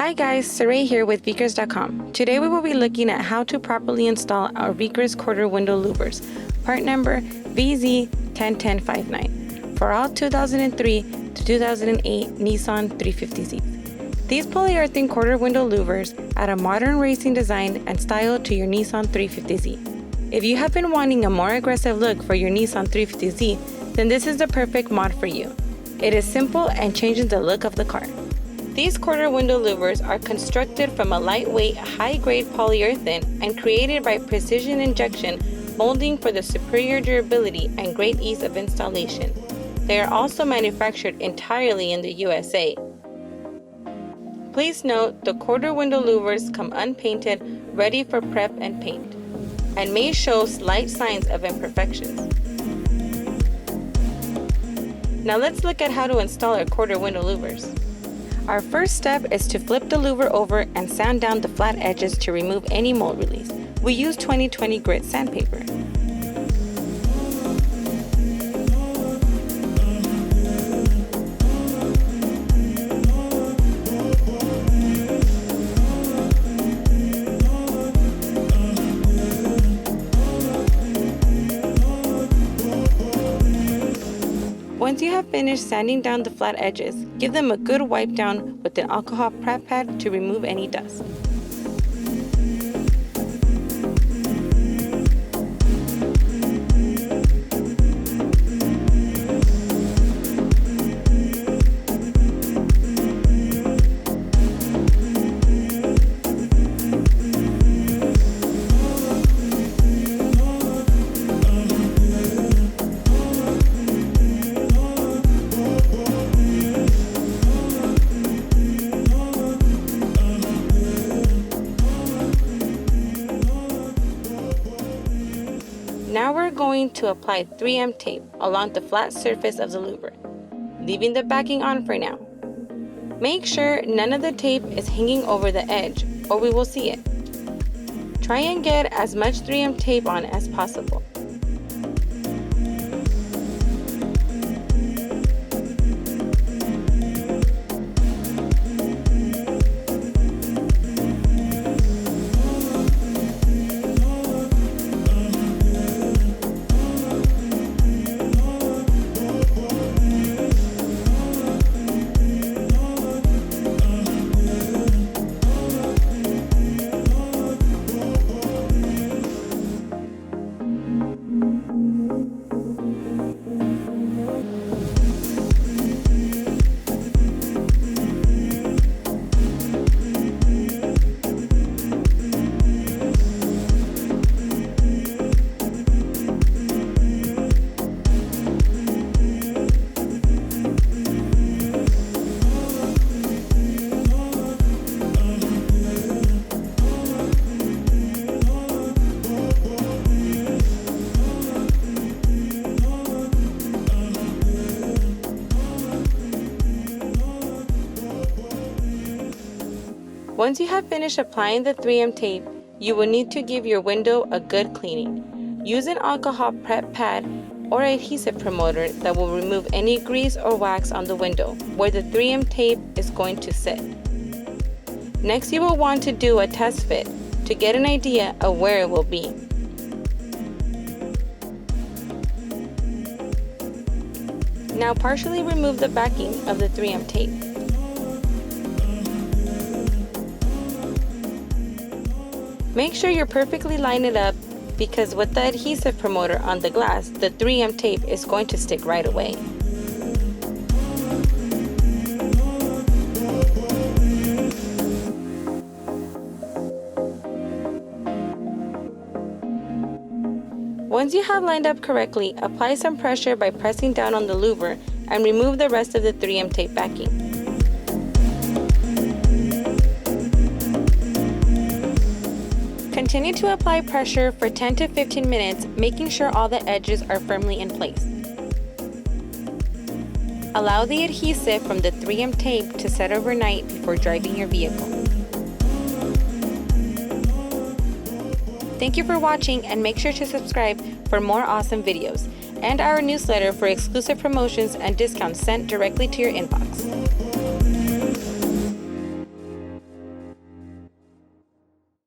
Hi guys, Saray here with vicrez.com. Today we will be looking at how to properly install our Vicrez Quarter Window Louvers, part number VZ101059, for all 2003 to 2008 Nissan 350z. These polyurethane quarter window louvers add a modern racing design and style to your Nissan 350z. If you have been wanting a more aggressive look for your Nissan 350z, then this is the perfect mod for you. It is simple and changes the look of the car. These quarter window louvers are constructed from a lightweight, high-grade polyurethane and created by precision injection molding for the superior durability and great ease of installation. They are also manufactured entirely in the USA. Please note, the quarter window louvers come unpainted, ready for prep and paint, and may show slight signs of imperfections. Now let's look at how to install our quarter window louvers. Our first step is to flip the louver over and sand down the flat edges to remove any mold release. We use 2020 grit sandpaper. Once you have finished sanding down the flat edges, give them a good wipe down with an alcohol prep pad to remove any dust. Now we're going to apply 3M tape along the flat surface of the louver, leaving the backing on for now. Make sure none of the tape is hanging over the edge or we will see it. Try and get as much 3M tape on as possible. Once you have finished applying the 3M tape, you will need to give your window a good cleaning. Use an alcohol prep pad or adhesive promoter that will remove any grease or wax on the window where the 3M tape is going to sit. Next, you will want to do a test fit to get an idea of where it will be. Now partially remove the backing of the 3M tape. Make sure you perfectly line it up because with the adhesive promoter on the glass, the 3M tape is going to stick right away. Once you have lined up correctly, apply some pressure by pressing down on the louver and remove the rest of the 3M tape backing. Continue to apply pressure for 10 to 15 minutes, making sure all the edges are firmly in place. Allow the adhesive from the 3M tape to set overnight before driving your vehicle. Thank you for watching and make sure to subscribe for more awesome videos and our newsletter for exclusive promotions and discounts sent directly to your inbox.